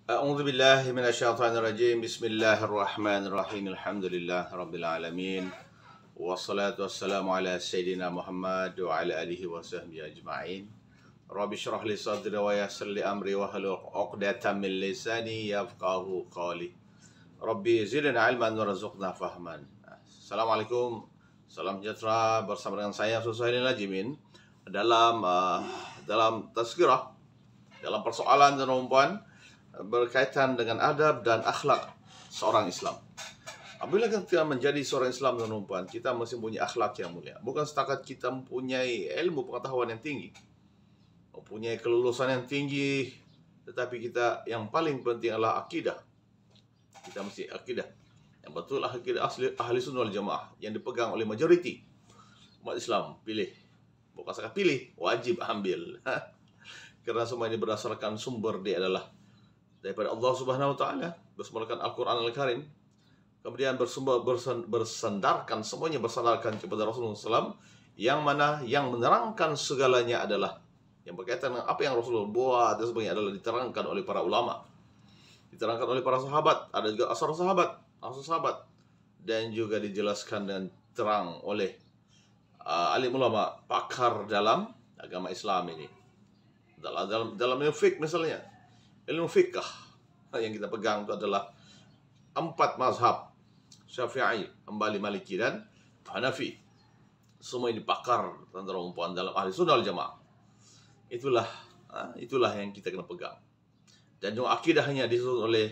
A'udzu billahi minasyaitonir rajim. Bismillahirrahmanirrahim. Alhamdulillah rabbil alamin. Wassalatu wassalamu ala sayyidina Muhammad wa ala alihi wa sahbihi ajma'in. Rabbi shrah li sadri wa yassir li amri wa hlul 'uqdatam min lisani yafqahu qawli. Rabbi zidna ilman warzuqna fahman. Assalamualaikum. Salam sejahtera bersama dengan saya Susailin Lajimin dalam tazkirah, dalam persoalan dan perempuan berkaitan dengan adab dan akhlak seorang Islam. Apabila kita menjadi seorang Islam dan perempuan, kita mesti punya akhlak yang mulia. Bukan setakat kita mempunyai ilmu pengetahuan yang tinggi, mempunyai kelulusan yang tinggi, tetapi kita yang paling penting adalah akidah. Kita mesti akidah yang betul, akidah asli ahli sunnah wal jamaah yang dipegang oleh majoriti umat Islam. Pilih, bukan sekadar pilih, wajib ambil. Karena semua ini berdasarkan sumber dia adalah daripada Allah Subhanahu wa taala, bersumberkan Al-Qur'an Al-Karim. Kemudian bersandarkan semuanya bersandarkan kepada Rasulullah SAW, yang mana yang menerangkan segalanya adalah yang berkaitan dengan apa yang Rasulullah buat dan sebagainya adalah diterangkan oleh para ulama, diterangkan oleh para sahabat, ada juga asar sahabat, dan juga dijelaskan dengan terang oleh alim ulama, pakar dalam agama Islam ini. Dalam ilmu fiqh misalnya, ilmu fikih yang kita pegang itu adalah 4 mazhab, Syafi'i, Hambali, Maliki, dan Hanafi. Semua ini pakar tentang perempuan dalam ahli sunnah wal jamaah. Itulah yang kita kena pegang. Dan juga akidahnya disusun oleh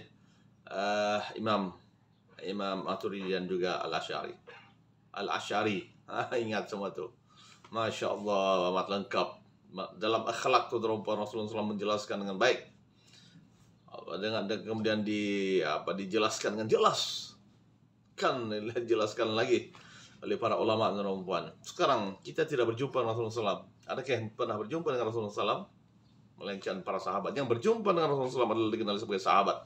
Imam Maturidi dan juga Al-Asy'ari. Ingat semua tu. Masya Allah, amat lengkap. Dalam akhlak tu perempuan Rasulullah SAW menjelaskan dengan baik. Kemudian dijelaskan dengan jelas, dijelaskan lagi oleh para ulama dan perempuan. Sekarang kita tidak berjumpa dengan Rasulullah SAW. Adakah yang pernah berjumpa dengan Rasulullah SAW? Melainkan para sahabat. Yang berjumpa dengan Rasulullah SAW adalah dikenal sebagai sahabat.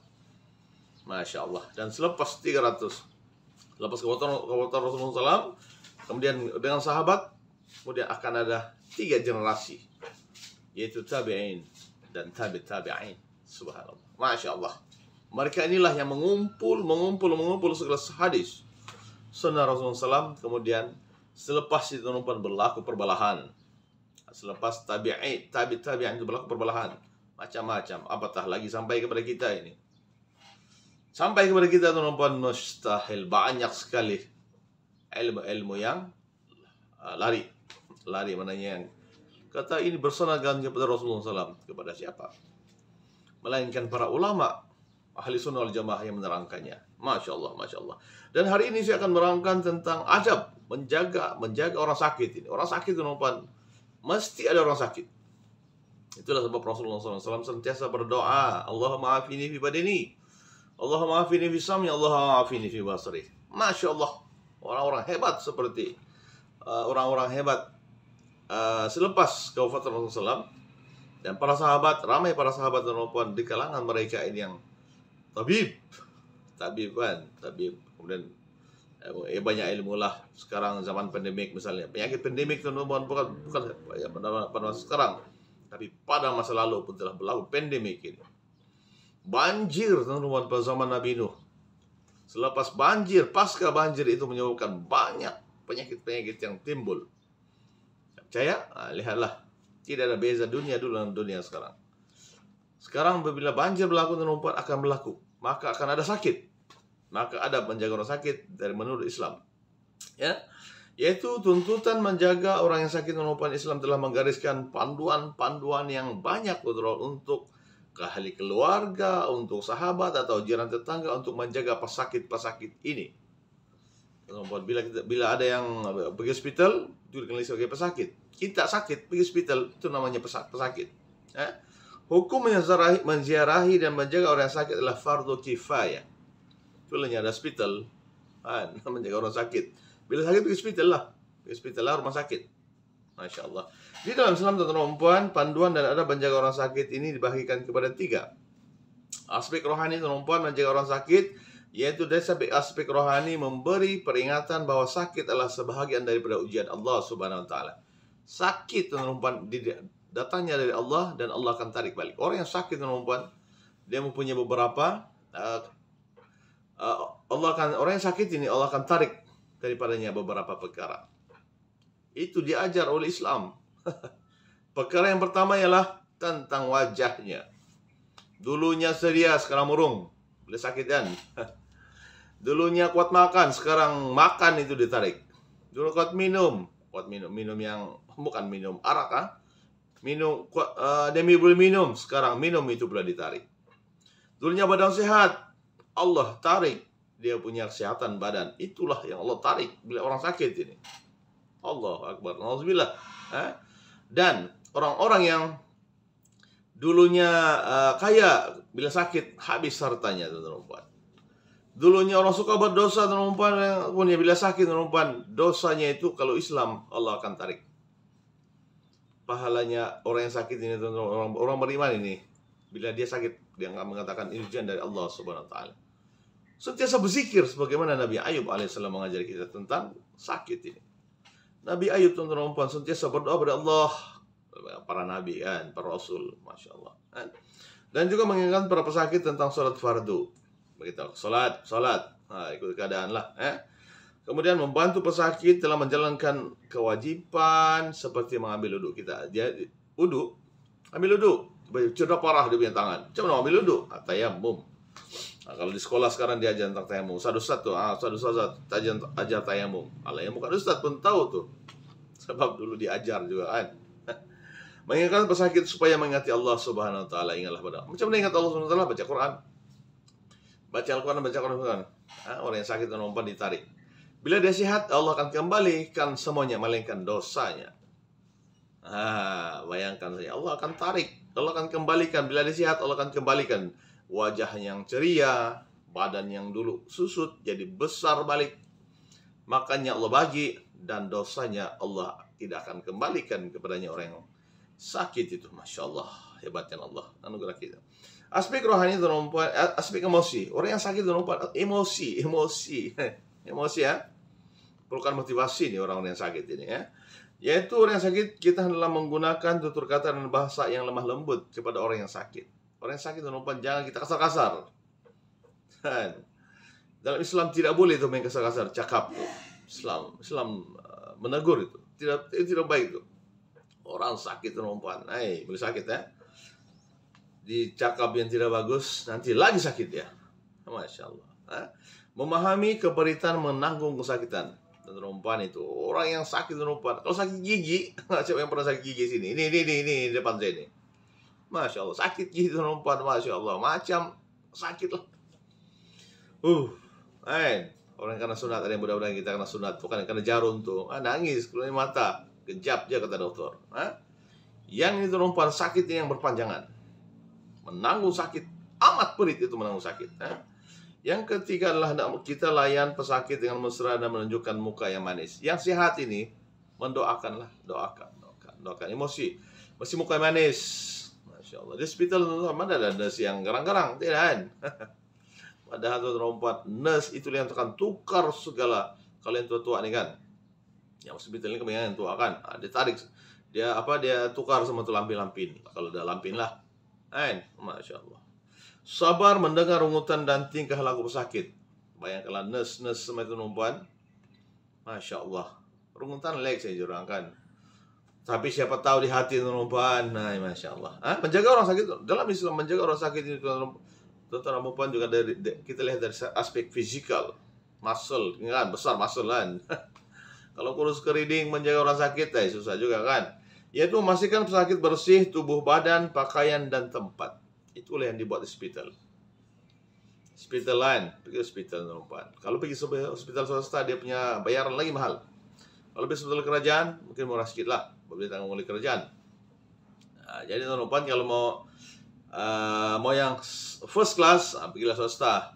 Masya Allah. Dan selepas 300, lepas kewafatan Rasulullah SAW, kemudian dengan sahabat, kemudian akan ada 3 generasi, yaitu tabi'in dan tabi'in. Subhanallah, Masya Allah. Mereka inilah yang mengumpul segala hadis sunnah Rasulullah SAW. Kemudian selepas itu berlaku perbalahan. Selepas tabi'in itu berlaku perbalahan macam-macam. Apatah lagi sampai kepada kita ini. Sampai kepada kita tuan-tuan, mustahil banyak sekali ilmu yang lari mananya yang kata ini bersandarkan kepada Rasulullah SAW. Kepada siapa? Melainkan para ulama ahli sunnah wal jamaah yang menerangkannya. Masya Allah, Masya Allah. Dan hari ini saya akan menerangkan tentang adab menjaga orang sakit ini. Orang sakit itu mesti ada orang sakit. Itulah sebab Rasulullah SAW sentiasa berdoa, Allahumma afini fi badini, Allahumma afini fi sam'i, Allahumma afini fi basri. Masya Allah. Orang-orang hebat seperti orang-orang hebat selepas kewafatan Rasulullah SAW. Dan para sahabat, ramai para sahabat dan perempuan di kalangan mereka ini yang tabib. Kemudian banyak ilmu lah. Sekarang zaman pandemik misalnya, penyakit pandemik teman-teman bukan pada masa sekarang, tapi pada masa lalu pun telah berlaku pandemik ini. Banjir teman-teman pada zaman Nabi Nuh. Selepas banjir, pasca banjir itu menyebabkan banyak penyakit-penyakit yang timbul. Percaya? Lihatlah. Tidak ada beza dunia dulu dan dunia sekarang. Sekarang apabila banjir berlaku dan perempuan akan berlaku, maka akan ada sakit. Maka ada menjaga orang sakit dari menurut Islam. Ya, yaitu tuntutan menjaga orang yang sakit dan perempuan. Islam telah menggariskan panduan-panduan yang banyak untuk ahli keluarga, untuk sahabat atau jiran tetangga untuk menjaga pesakit-pesakit ini. Bila ada yang pergi hospital, itu dikenali sebagai pesakit. Kita sakit, pergi hospital, itu namanya pesakit. Hukum menziarahi dan menjaga orang yang sakit adalah fardu kifayah. Itulah ada hospital, menjaga orang sakit. Bila sakit, pergi hospital lah, rumah sakit. Masya Allah. Di dalam Islam tentang perempuan, panduan dan adab menjaga orang sakit ini dibagikan kepada 3 aspek rohani. Perempuan menjaga orang sakit, yaitu dari aspek rohani memberi peringatan bahwa sakit adalah sebahagian daripada ujian Allah Subhanahu wa taala. Sakit perempuan datangnya dari Allah dan Allah akan tarik balik. Orang yang sakit perempuan dia mempunyai beberapa Allah akan, orang yang sakit ini Allah akan tarik daripadanya beberapa perkara. Itu diajar oleh Islam. Perkara yang pertama ialah tentang wajahnya. Dulunya ceria, sekarang murung. Boleh sakit kan? Dulunya kuat makan, sekarang makan itu ditarik. Dulu kuat minum minum yang bukan minum arak, minum dia boleh minum, sekarang minum itu pula ditarik. Dulunya badan sehat, Allah tarik dia punya kesehatan badan. Itulah yang Allah tarik bila orang sakit ini. Allahu Akbar, nauzubillah. Dan orang-orang yang dulunya kaya, bila sakit habis hartanya, teman-teman. Dulunya orang suka berdosa, teman-teman, punya bila sakit, teman-teman, dosanya itu kalau Islam Allah akan tarik. Pahalanya orang yang sakit ini, teman-teman, orang beriman ini, bila dia sakit, dia akan mengatakan ini ujian dari Allah Subhanahu wa taala. Sentiasa berzikir sebagaimana Nabi Ayub alaihissalam mengajari kita tentang sakit ini. Nabi Ayub, teman-teman, sentiasa berdoa kepada Allah, para nabi kan, para rasul, masya Allah. Dan juga mengingatkan para pesakit tentang sholat fardu. Begitu, sholat, ikut keadaan lah. Kemudian membantu pesakit telah menjalankan kewajiban seperti mengambil wudhu kita. Dia wudhu, ambil wudhu, cedera parah dia punya tangan. Coba ambil wudhu, tayamum. Kalau di sekolah sekarang diajar tentang tayamum, satu-satu, ajar tayamum. Allah yang bukan ustaz pun tahu tuh, sebab dulu diajar juga kan. Mengingatkan pesakit supaya mengingati Allah Subhanahu wa taala. Ingatlah pada. Macam mana ingat Allah Subhanahu wa taala? Baca Quran. Baca Al-Quran. Orang yang sakit dan umpan ditarik. Bila dia sehat, Allah akan kembalikan semuanya, melainkan dosanya. Bayangkan saja, Allah akan tarik, Allah akan kembalikan. Bila dia sehat, Allah akan kembalikan wajah yang ceria, badan yang dulu susut jadi besar balik. Makanya Allah bagi, dan dosanya Allah tidak akan kembalikan kepadanya orang yang sakit itu. Masya Allah, hebatnya Allah, anugerah kita. Aspek rohani itu, aspek emosi. Orang yang sakit itu emosi ya. Perlukan motivasi nih orang-orang yang sakit ini ya. Yaitu orang yang sakit, kita adalah menggunakan tutur kata dan bahasa yang lemah lembut kepada orang yang sakit. Orang yang sakit itu jangan kita kasar-kasar. Dalam Islam tidak boleh itu main kasar-kasar, cakap tuh. Islam menegur itu. Tidak baik itu. Orang sakit itu boleh sakit ya. Dicakap yang tidak bagus, nanti lagi sakit ya. Masya Allah. Memahami keperitan menanggung kesakitan. Dan perempuan itu, orang yang sakit perempuan. Kalau sakit gigi, siapa yang pernah sakit gigi sini? Ini depan saya ini. Masya Allah, sakit gigi perempuan, masya Allah, macam sakit lah. Orang karena sunat, ada yang mudah-mudahan kita kena sunat, bukan karena jarum tuh, nangis keluar mata, kejap dia kata dokter. Yang itu perempuan sakit yang berpanjangan, menanggung sakit, amat perit itu menanggung sakit. Yang ketiga adalah kita layan pesakit dengan mesra dan menunjukkan muka yang manis. Yang sehat ini mendoakanlah, doakan emosi, mesti muka yang manis. Masya Allah. Di hospital mana ada nurse yang garang-garang, tidak kan? Padahal tuan-tuan, nurse itu yang akan tukar segala. Kalian tua-tua nih kan, yang hospital ini kebanyakan tua kan, dia tarik, dia tukar sama tuh lampin-lampin. Kalau ada lampin lah, masya Allah. Sabar mendengar rungutan dan tingkah laku pesakit. Bayangkanlah nurse sama itu perempuan, masya Allah, rungutan leg saya jurangkan. Tapi siapa tahu di hati perempuan, masya Allah. Menjaga orang sakit dalam Islam, menjaga orang sakit itu tuan-tuan perempuan juga kita lihat dari aspek fisikal, muscle, kan besar muscle kan. Kalau kurus keriting menjaga orang sakit, susah juga kan. Yaitu memastikan pesakit bersih, tubuh badan, pakaian dan tempat. Itulah yang dibuat di hospital. Hospital lain, pergi hospital perempuan. Kalau pergi hospital swasta dia punya bayaran lagi mahal. Kalau pergi hospital kerajaan mungkin murah sedikit lah, boleh tanggung oleh kerajaan. Jadi perempuan kalau mau yang first class, pergilah swasta.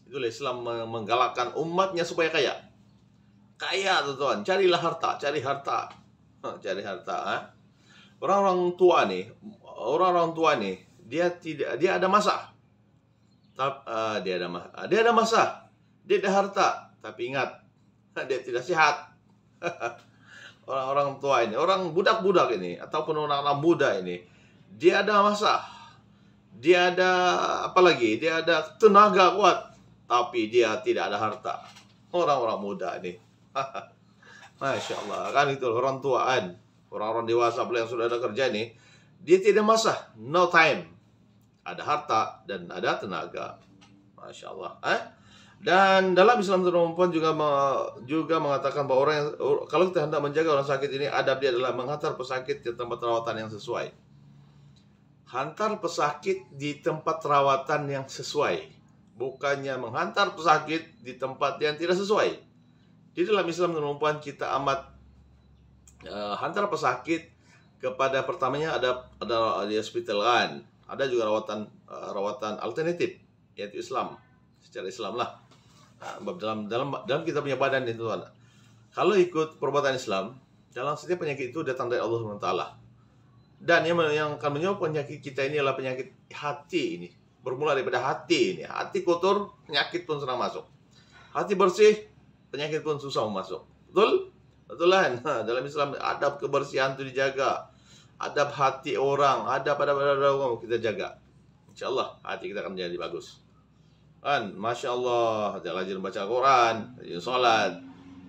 Itulah Islam menggalakkan umatnya supaya kaya. Kaya teman-teman, carilah harta, cari harta. Orang-orang tua nih, dia ada masa. Dia ada masa. Dia ada harta, tapi ingat, dia tidak sehat. Orang-orang tua ini, orang budak-budak ini, ataupun orang-orang muda ini, dia ada masa. dia ada apa lagi? Dia ada tenaga kuat, tapi dia tidak ada harta. Orang-orang muda ini. Masya Allah, kan itu orang tuaan, orang-orang dewasa yang sudah ada kerja ini, dia tidak masa, no time. Ada harta dan ada tenaga. Masya Allah. Dan dalam Islam perempuan juga mengatakan bahwa orang yang, kalau kita hendak menjaga orang sakit ini, adab dia adalah menghantar pesakit ke tempat rawatan yang sesuai. Hantar pesakit di tempat rawatan yang sesuai, bukannya menghantar pesakit di tempat yang tidak sesuai. Di dalam Islam perempuan kita amat hantar pesakit kepada, pertamanya ada di hospital kan, ada juga rawatan alternatif, yaitu Islam, secara Islam lah. Dalam kita punya badan itu, kalau ikut perbuatan Islam, dalam setiap penyakit itu datang dari Allah SWT. Dan yang akan menyebabkan penyakit kita ini adalah penyakit hati ini. Bermula daripada hati ini. Hati kotor, penyakit pun senang masuk. Hati bersih, penyakit pun susah masuk. Betul? Betul kan? Dalam Islam adab kebersihan itu dijaga. Adab hati orang, adab orang kita jaga. Insya Allah hati kita akan menjadi bagus. Kan, Masya Allah, rajin baca Quran, rajin sholat,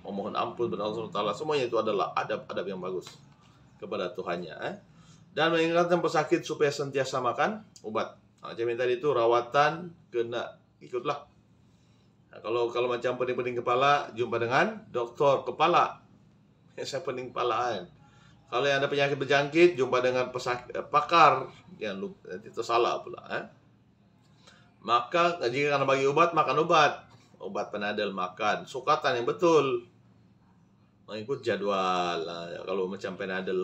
memohon ampun kepada Allah SWT, semuanya itu adalah adab-adab yang bagus kepada Tuhannya. Dan mengingatkan pesakit supaya sentiasa makan obat. Macam yang tadi itu rawatan kena ikutlah. Kalau macam pening-pening kepala, jumpa dengan dokter kepala. Saya pening kepalaan. Kalau yang ada penyakit berjangkit, jumpa dengan pakar. Jangan lupa, nanti tersalah pula. Maka jika karena bagi obat, makan obat. Obat Panadol makan. Sukatan yang betul. Mengikut jadwal. Kalau macam Panadol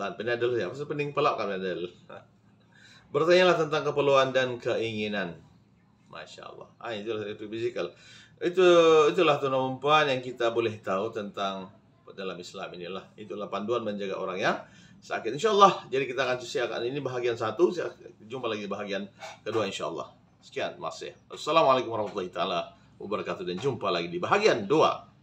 ya, maksud pening pelak kan Panadol. Bertanyalah tentang keperluan dan keinginan. Masya Allah. Itulah itu fisikal. Itulah tuan-tuan yang kita boleh tahu tentang dalam Islam inilah. Itulah panduan menjaga orang yang sakit. Insya Allah. Jadi kita akan siapkan ini bahagian 1. Jumpa lagi bahagian kedua insya Allah. Sekian, masih. Assalamualaikum warahmatullahi wabarakatuh dan jumpa lagi di bahagian 2.